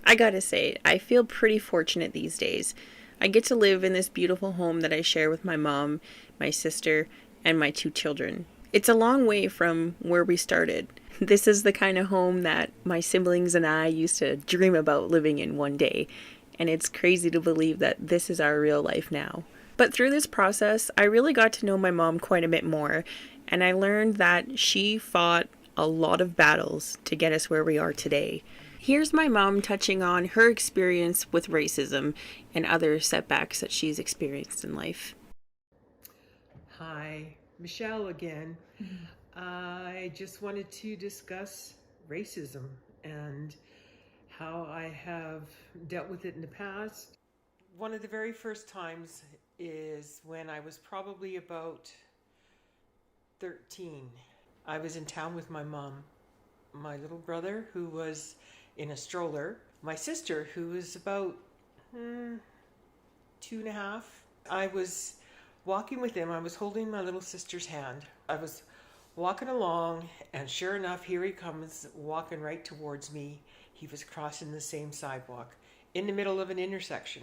I gotta say, I feel pretty fortunate these days. I get to live in this beautiful home that I share with my mom, my sister, and my 2 children. It's a long way from where we started. This is the kind of home that my siblings and I used to dream about living in one day, and it's crazy to believe that this is our real life now. But through this process, I really got to know my mom quite a bit more, and I learned that she fought a lot of battles to get us where we are today. Here's my mom touching on her experience with racism and other setbacks that she's experienced in life. Hi, Michelle again. I just wanted to discuss racism and how I have dealt with it in the past. One of the very first times is when I was probably about 13. I was in town with my mom, my little brother who was in a stroller, my sister who was about 2.5. I was walking with him. I was holding my little sister's hand. I was walking along, and sure enough, here he comes walking right towards me. He was crossing the same sidewalk in the middle of an intersection.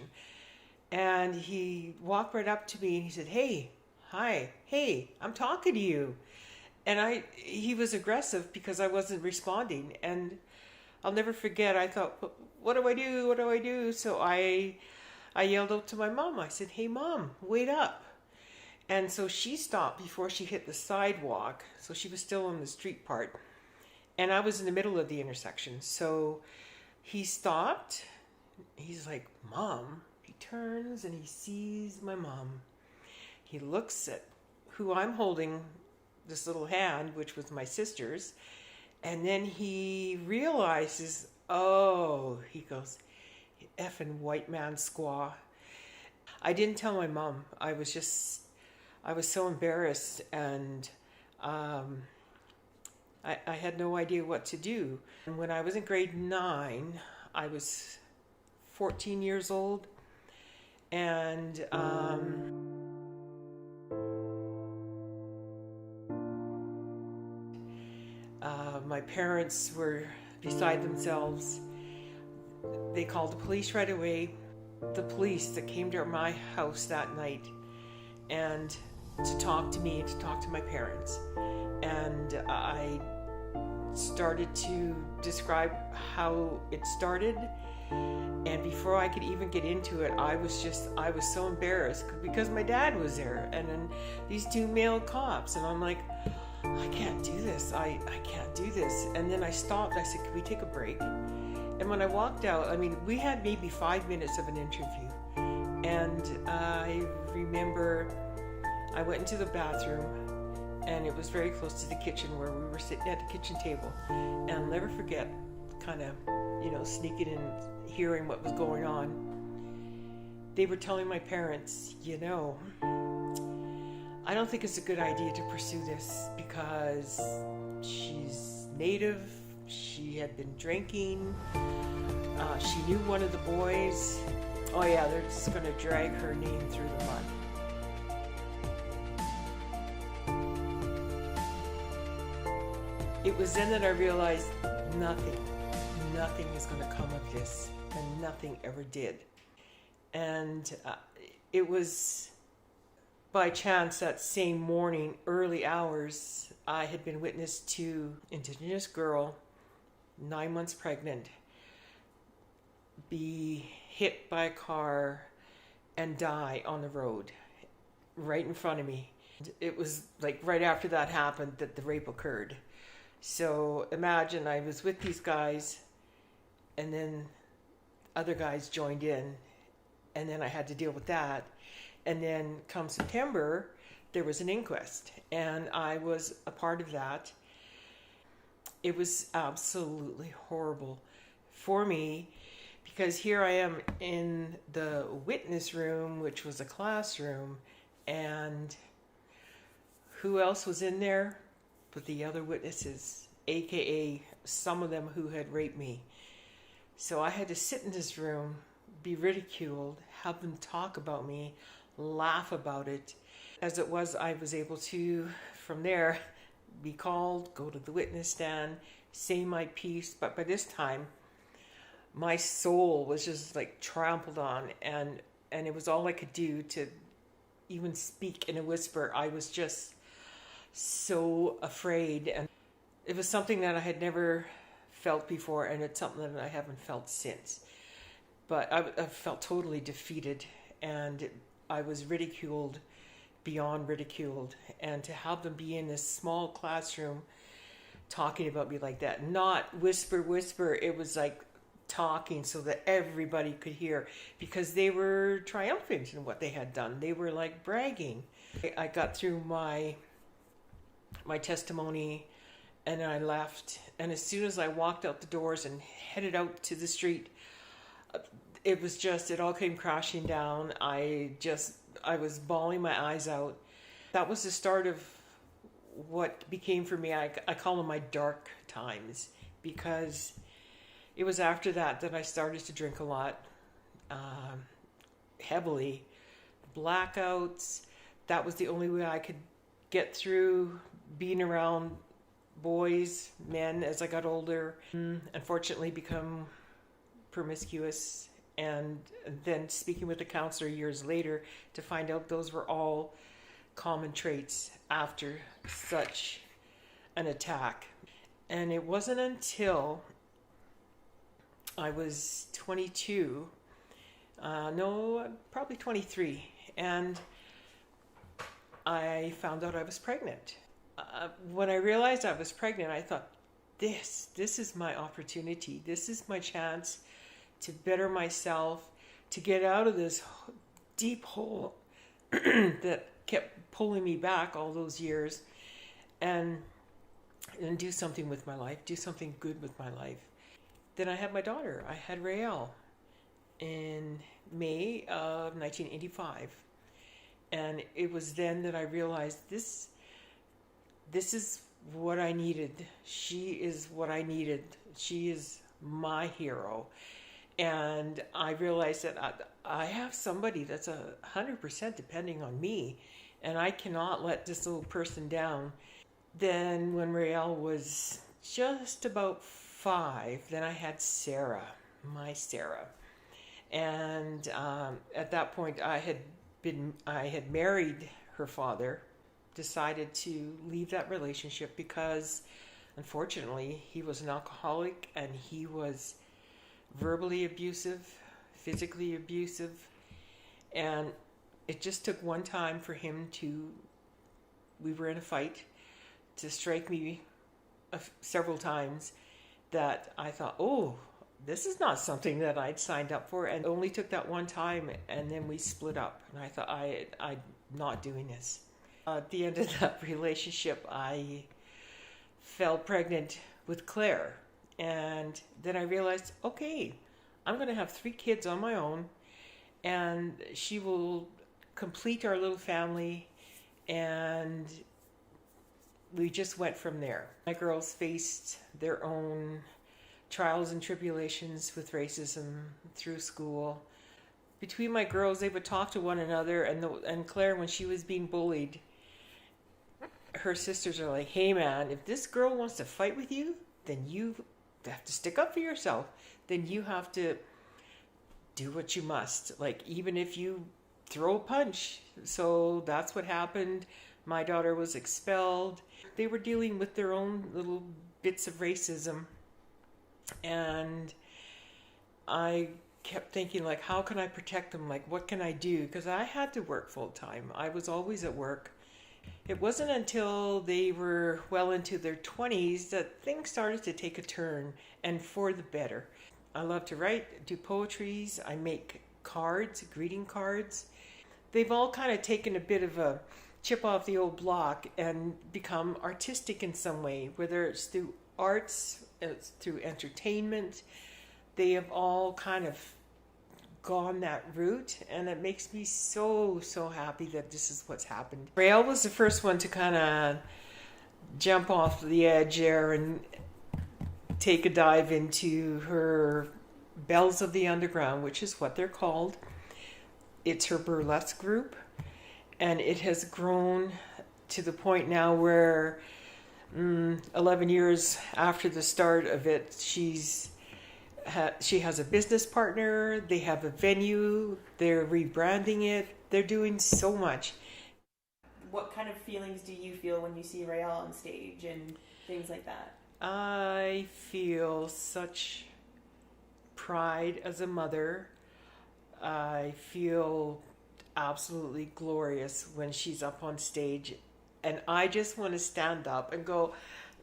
And he walked right up to me and he said, "Hey, hi, hey, I'm talking to you." And he was aggressive because I wasn't responding. And I'll never forget, I thought, what do I do? What do I do? So I yelled out to my mom. I said, "Hey, Mom, wait up." And so she stopped before she hit the sidewalk. So she was still on the street part. And I was in the middle of the intersection. So he stopped. He's like, "Mom." He turns and he sees my mom. He looks at who I'm holding, this little hand, which was my sister's. And then he realizes, oh, he goes, "You effing white man squaw." I didn't tell my mom. I was so embarrassed, and I had no idea what to do. And when I was in grade 9, I was 14 years old, and my parents were beside themselves. They called the police right away. The police that came to my house that night and to talk to me and to talk to my parents. And I started to describe how it started. And before I could even get into it, I was so embarrassed because my dad was there and then these 2 male cops. And I'm like, I can't do this. I can't do this. And then I stopped. I said, "Can we take a break?" And when I walked out, I mean, we had maybe 5 minutes of an interview. And I remember I went into the bathroom, and it was very close to the kitchen where we were sitting at the kitchen table. And I'll never forget kind of, sneaking in, hearing what was going on. They were telling my parents, "I don't think it's a good idea to pursue this because she's Native, she had been drinking, she knew one of the boys. Oh yeah, they're just going to drag her name through the mud." It was then that I realized nothing is going to come of this, and nothing ever did. And it was by chance that same morning, early hours, I had been witness to Indigenous girl, 9 months pregnant, be hit by a car and die on the road right in front of me. It was like right after that happened that the rape occurred. So imagine I was with these guys, and then other guys joined in, and then I had to deal with that. And then come September, there was an inquest, and I was a part of that. It was absolutely horrible for me because here I am in the witness room, which was a classroom, And who else was in there but the other witnesses, aka some of them who had raped me. So I had to sit in this room, be ridiculed, have them talk about me, laugh about it. As it was, I was able to, from there, be called, go to the witness stand, say my piece. But by this time, my soul was just like trampled on, and it was all I could do to even speak in a whisper. I was just so afraid, and it was something that I had never felt before, and it's something that I haven't felt since. But I felt totally defeated, and I was ridiculed beyond ridiculed. And to have them be in this small classroom talking about me like that, not whisper, it was like talking so that everybody could hear, because they were triumphant in what they had done. They were like bragging. I got through my testimony, and I left. And as soon as I walked out the doors and headed out to the street, it all came crashing down. I was bawling my eyes out. That was the start of what became for me, I call them my dark times, because it was after that I started to drink a lot, heavily. Blackouts, that was the only way I could get through being around boys, men, as I got older. Unfortunately, become promiscuous, and then speaking with a counselor years later to find out those were all common traits after such an attack. And it wasn't until I was 22, probably 23, and I found out I was pregnant. When I realized I was pregnant, I thought, this is my opportunity. This is my chance to better myself, to get out of this deep hole that kept pulling me back all those years, and do something with my life, do something good with my life. Then I had my daughter. I had Raelle in May of 1985. And it was then that I realized this is what I needed. She is what I needed. She is my hero. And I realized that I have somebody that's 100% depending on me, and I cannot let this little person down. Then when Raelle was just about 5, then I had Sara, my Sara. And at that point I had married her father, decided to leave that relationship because unfortunately he was an alcoholic, and he was verbally abusive, physically abusive, and it just took one time for him we were in a fight, to strike me several times, that I thought, oh, this is not something that I'd signed up for. And it only took that one time, and then we split up, and I thought, I'm not doing this. At the end of that relationship, I fell pregnant with Claire. And then I realized, okay, I'm going to have 3 kids on my own, and she will complete our little family. And we just went from there. My girls faced their own trials and tribulations with racism through school. Between my girls, they would talk to one another, and Claire, when she was being bullied, her sisters are like, hey man, if this girl wants to fight with you, then you have to stick up for yourself. Then you have to do what you must, like even if you throw a punch. So that's what happened. My daughter was expelled. They were dealing with their own little bits of racism, and I kept thinking, like, how can I protect them? Like, what can I do? Because I had to work full time. I was always at work. It wasn't until they were well into their 20s that things started to take a turn, and for the better. I love to write, do poetries. I make cards, greeting cards. They've all kind of taken a bit of a chip off the old block and become artistic in some way, whether it's through arts, it's through entertainment. They have all kind of gone that route, and it makes me so happy that this is what's happened. Rael was the first one to kind of jump off the edge there and take a dive into her Bells of the Underground, which is what they're called. It's her burlesque group, and it has grown to the point now where 11 years after the start of it, she has a business partner, they have a venue, they're rebranding it, they're doing so much. What kind of feelings do you feel when you see Rael on stage and things like that? I feel such pride as a mother. I feel absolutely glorious when she's up on stage, and I just want to stand up and go,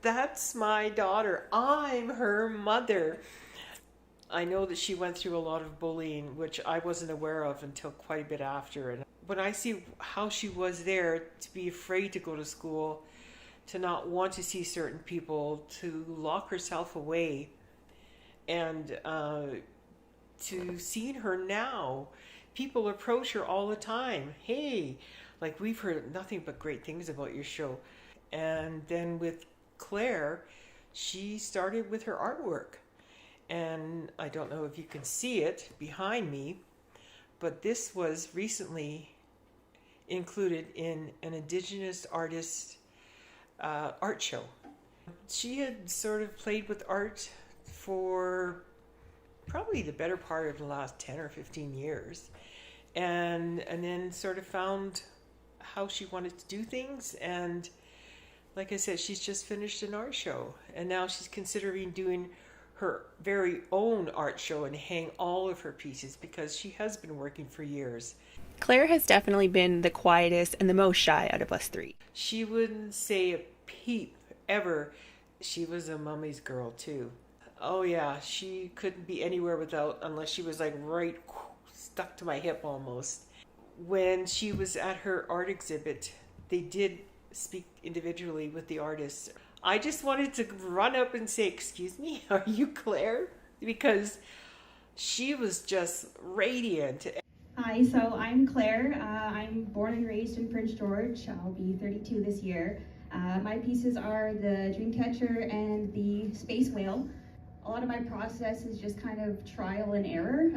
that's my daughter. I'm her mother. I know that she went through a lot of bullying, which I wasn't aware of until quite a bit after. And when I see how she was there, to be afraid to go to school, to not want to see certain people, to lock herself away, and to seeing her now, people approach her all the time. Hey, like, we've heard nothing but great things about your show. And then with Claire, she started with her artwork. And I don't know if you can see it behind me, but this was recently included in an Indigenous artist art show. She had sort of played with art for probably the better part of the last 10 or 15 years, and then sort of found how she wanted to do things. And like I said, she's just finished an art show, and now she's considering doing her very own art show and hang all of her pieces, because she has been working for years. Claire has definitely been the quietest and the most shy out of us three. She wouldn't say a peep ever. She was a mummy's girl too. Oh yeah, she couldn't be anywhere without, unless she was like right stuck to my hip almost. When she was at her art exhibit, they did speak individually with the artists. I just wanted to run up and say, excuse me, are you Claire? Because she was just radiant. Hi, so I'm Claire. I'm born and raised in Prince George. I'll be 32 this year. My pieces are the Dreamcatcher and the Space Whale. A lot of my process is just kind of trial and error.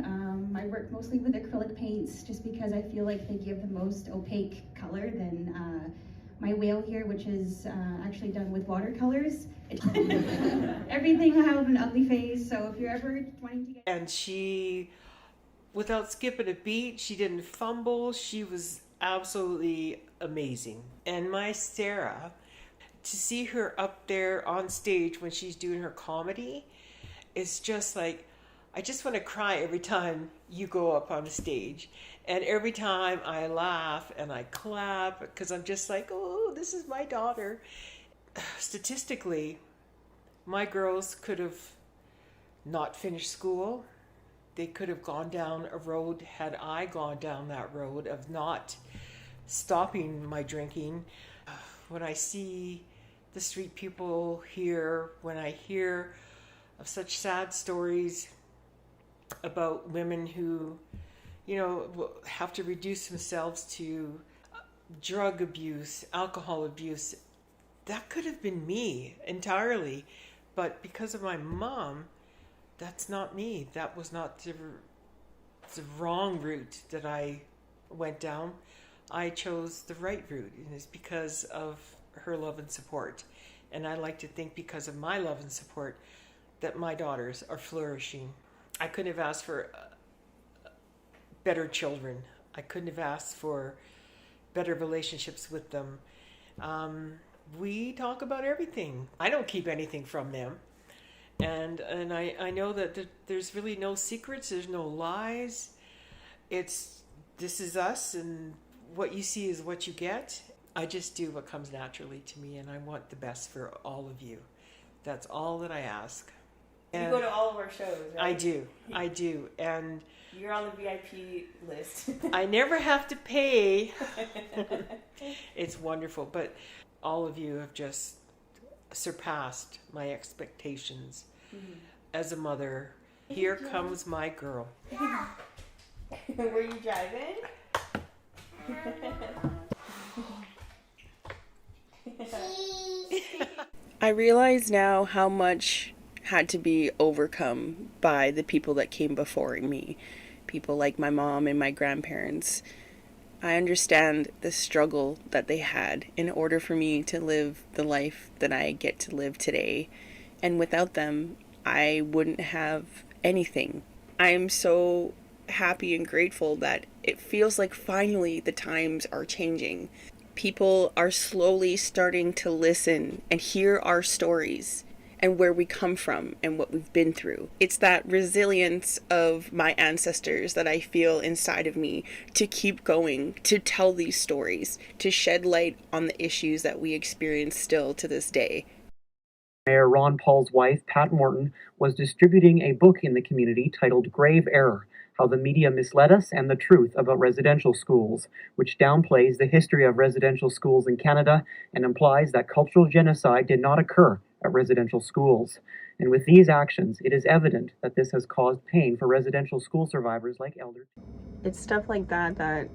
I work mostly with acrylic paints just because I feel like they give the most opaque color than my whale here, which is actually done with watercolors. Everything I have an ugly face, so if you're ever wanting to get... And she, without skipping a beat, she didn't fumble. She was absolutely amazing. And my Sara, to see her up there on stage when she's doing her comedy, it's just like, I just want to cry every time you go up on the stage. And every time I laugh and I clap, because I'm just like, oh, this is my daughter. Statistically, my girls could have not finished school. They could have gone down a road, had I gone down that road of not stopping my drinking. When I see the street people here, when I hear of such sad stories about women who, you know, have to reduce themselves to drug abuse, alcohol abuse, that could have been me entirely. But because of my mom, that's not me. That was not the wrong route that I went down. I chose the right route, and it's because of her love and support. And I like to think, because of my love and support, that my daughters are flourishing. I couldn't have asked for better children. I couldn't have asked for better relationships with them. We talk about everything. I don't keep anything from them. And I know that there's really no secrets, there's no lies. This is us, and what you see is what you get. I just do what comes naturally to me, and I want the best for all of you. That's all that I ask. And you go to all of our shows, right? I do. And you're on the VIP list. I never have to pay. It's wonderful. But all of you have just surpassed my expectations as a mother. Here comes my girl. Were you driving? I realize now how much had to be overcome by the people that came before me. People like my mom and my grandparents. I understand the struggle that they had in order for me to live the life that I get to live today. And without them, I wouldn't have anything. I am so happy and grateful that it feels like finally the times are changing. People are slowly starting to listen and hear our stories and where we come from and what we've been through. It's that resilience of my ancestors that I feel inside of me to keep going, to tell these stories, to shed light on the issues that we experience still to this day. Mayor Ron Paul's wife, Pat Morton, was distributing a book in the community titled Grave Error: How the Media Misled Us and the Truth About Residential Schools, which downplays the history of residential schools in Canada and implies that cultural genocide did not occur at residential schools. And with these actions, it is evident that this has caused pain for residential school survivors like elders. It's stuff like that that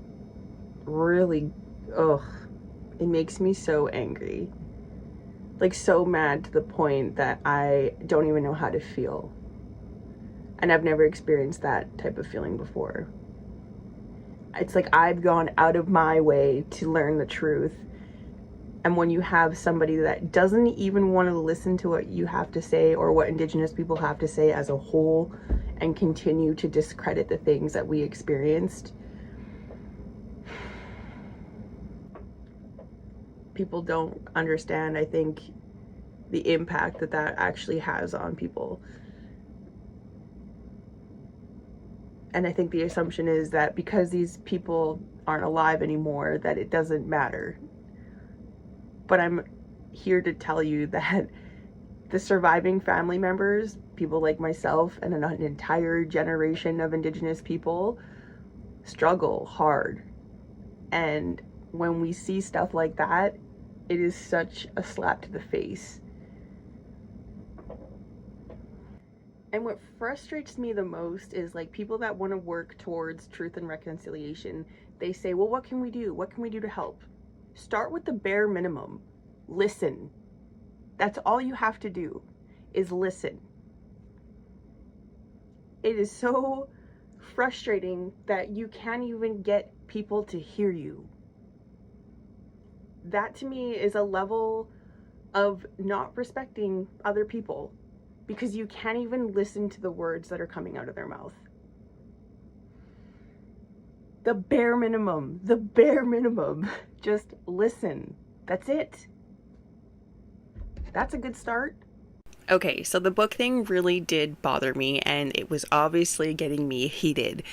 really, it makes me so angry. Like, so mad to the point that I don't even know how to feel. And I've never experienced that type of feeling before. It's like I've gone out of my way to learn the truth. And when you have somebody that doesn't even want to listen to what you have to say or what Indigenous people have to say as a whole and continue to discredit the things that we experienced, people don't understand, I think, the impact that that actually has on people. And I think the assumption is that because these people aren't alive anymore, that it doesn't matter. But I'm here to tell you that the surviving family members, people like myself and an entire generation of Indigenous people, struggle hard. And when we see stuff like that, it is such a slap to the face. And what frustrates me the most is like people that want to work towards truth and reconciliation. They say, well, what can we do? What can we do to help? Start with the bare minimum. Listen. That's all you have to do is listen. It is so frustrating that you can't even get people to hear you. That to me is a level of not respecting other people, because you can't even listen to the words that are coming out of their mouth. The bare minimum, just listen. That's it. That's a good start. Okay, so the book thing really did bother me, and it was obviously getting me heated.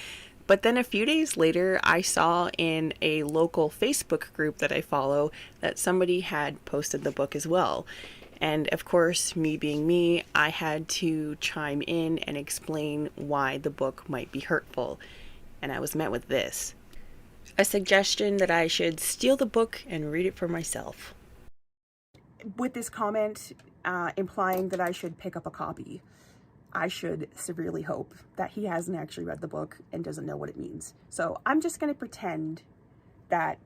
But then a few days later, I saw in a local Facebook group that I follow that somebody had posted the book as well. And of course, me being me, I had to chime in and explain why the book might be hurtful. And I was met with this: a suggestion that I should steal the book and read it for myself. With this comment implying that I should pick up a copy, I should severely hope that he hasn't actually read the book and doesn't know what it means. So I'm just going to pretend that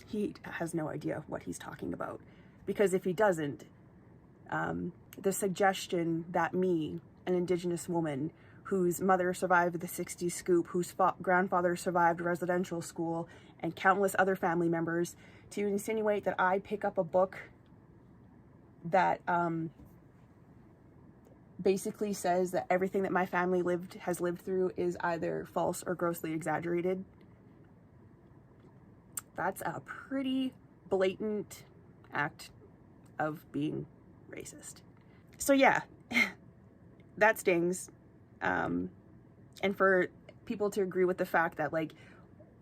he has no idea what he's talking about. Because if he doesn't, the suggestion that me, an Indigenous woman whose mother survived the 60s scoop, whose grandfather survived residential school, and countless other family members, to insinuate that I pick up a book that basically says that everything that my family has lived through is either false or grossly exaggerated. That's a pretty blatant act of being racist. So yeah, that stings. And for people to agree with the fact that like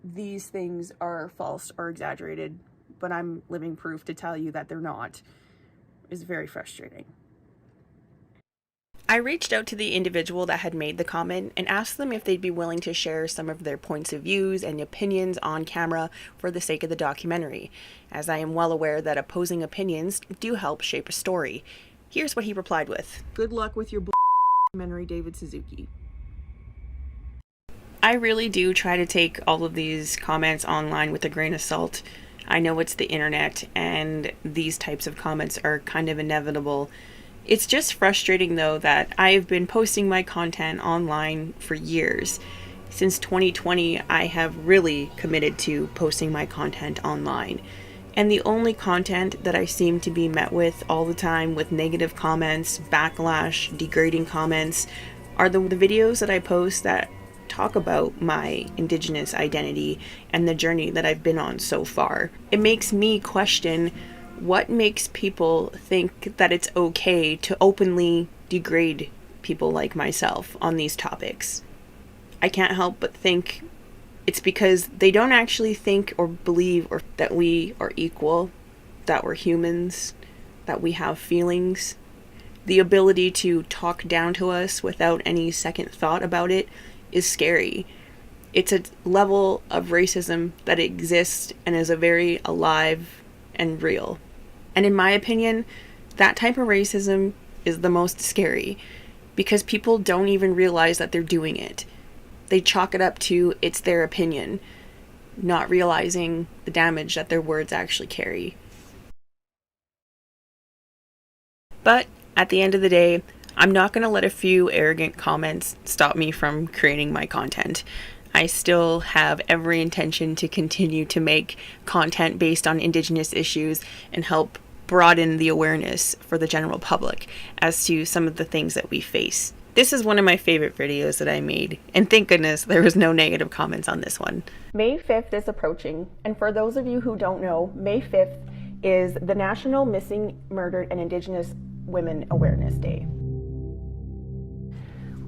these things are false or exaggerated, but I'm living proof to tell you that they're not, is very frustrating. I reached out to the individual that had made the comment and asked them if they'd be willing to share some of their points of views and opinions on camera for the sake of the documentary, as I am well aware that opposing opinions do help shape a story. Here's what he replied with. Good luck with your documentary, David Suzuki. I really do try to take all of these comments online with a grain of salt. I know it's the internet, and these types of comments are kind of inevitable. It's just frustrating, though, that I've been posting my content online for years. Since 2020, I have really committed to posting my content online. And the only content that I seem to be met with all the time with negative comments, backlash, degrading comments, are the videos that I post that talk about my Indigenous identity and the journey that I've been on so far. It makes me question what makes people think that it's okay to openly degrade people like myself on these topics. I can't help but think it's because they don't actually think or believe or that we are equal, that we're humans, that we have feelings. The ability to talk down to us without any second thought about it is scary. It's a level of racism that exists and is a very alive and real. And in my opinion, that type of racism is the most scary because people don't even realize that they're doing it. They chalk it up to it's their opinion, not realizing the damage that their words actually carry. But at the end of the day, I'm not going to let a few arrogant comments stop me from creating my content. I still have every intention to continue to make content based on Indigenous issues and help broaden the awareness for the general public as to some of the things that we face. This is one of my favorite videos that I made, and thank goodness there was no negative comments on this one. May 5th is approaching, and for those of you who don't know, May 5th is the National Missing, Murdered, and Indigenous Women Awareness Day.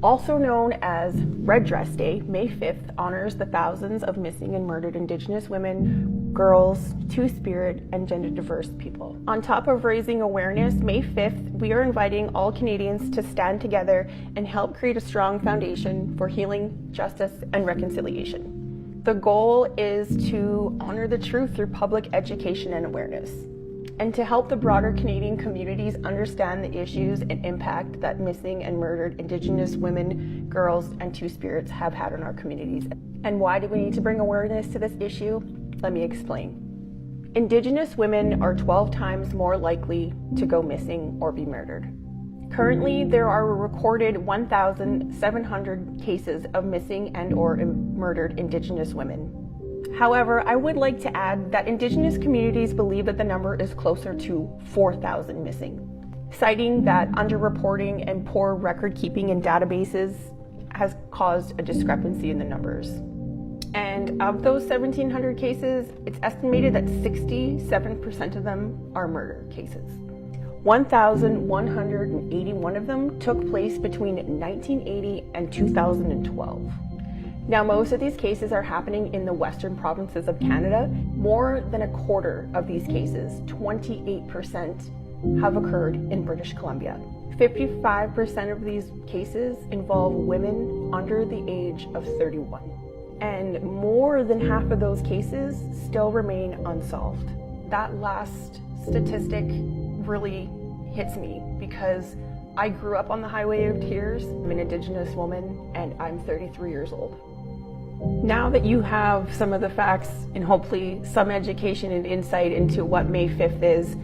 Also known as Red Dress Day, May 5th honors the thousands of missing and murdered Indigenous women, girls, Two-Spirit, and gender-diverse people. On top of raising awareness, May 5th, we are inviting all Canadians to stand together and help create a strong foundation for healing, justice, and reconciliation. The goal is to honor the truth through public education and awareness, and to help the broader Canadian communities understand the issues and impact that missing and murdered Indigenous women, girls, and Two-Spirits have had on our communities. And why do we need to bring awareness to this issue? Let me explain. Indigenous women are 12 times more likely to go missing or be murdered. Currently, there are a recorded 1,700 cases of missing and or murdered Indigenous women. However, I would like to add that Indigenous communities believe that the number is closer to 4,000 missing, citing that underreporting and poor record keeping in databases has caused a discrepancy in the numbers. And of those 1,700 cases, it's estimated that 67% of them are murder cases. 1,181 of them took place between 1980 and 2012. Now, most of these cases are happening in the western provinces of Canada. More than a quarter of these cases, 28%, have occurred in British Columbia. 55% of these cases involve women under the age of 31. And more than half of those cases still remain unsolved. That last statistic really hits me because I grew up on the Highway of Tears. I'm an Indigenous woman and I'm 33 years old. Now that you have some of the facts and hopefully some education and insight into what May 5th is,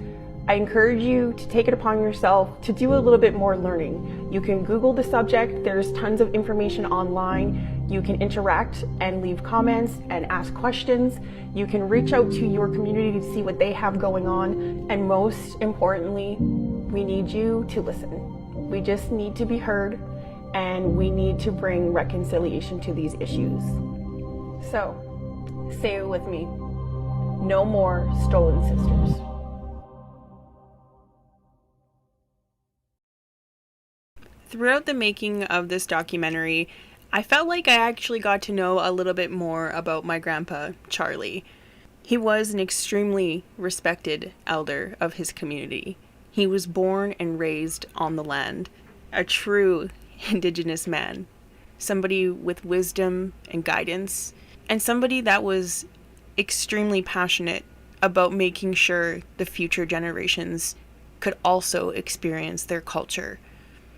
I encourage you to take it upon yourself to do a little bit more learning. You can Google the subject, there's tons of information online. You can interact and leave comments and ask questions. You can reach out to your community to see what they have going on. And most importantly, we need you to listen. We just need to be heard, and we need to bring reconciliation to these issues. So, say it with me. No more stolen sisters. Throughout the making of this documentary, I felt like I actually got to know a little bit more about my grandpa, Charlie. He was an extremely respected elder of his community. He was born and raised on the land, a true Indigenous man, somebody with wisdom and guidance, and somebody that was extremely passionate about making sure the future generations could also experience their culture.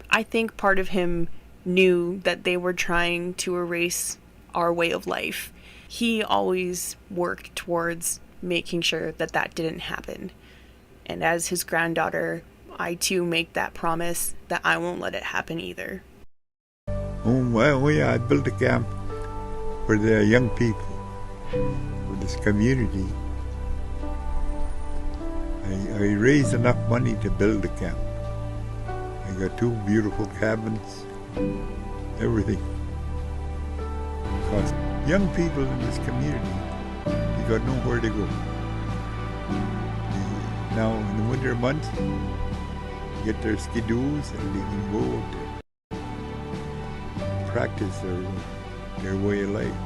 I think part of him knew that they were trying to erase our way of life. He always worked towards making sure that that didn't happen. And as his granddaughter, I too make that promise that I won't let it happen either. Oh, well, I built a camp for the young people, for this community. I raised enough money to build a camp. I got 2 beautiful cabins, everything. Because young people in this community, they got nowhere to go. Now, in the winter months, get their skidoos and they can go to practice their way of life.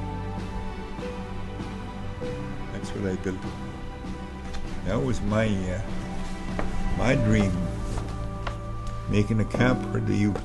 That's what I built. That was my dream, making a camp for the youth.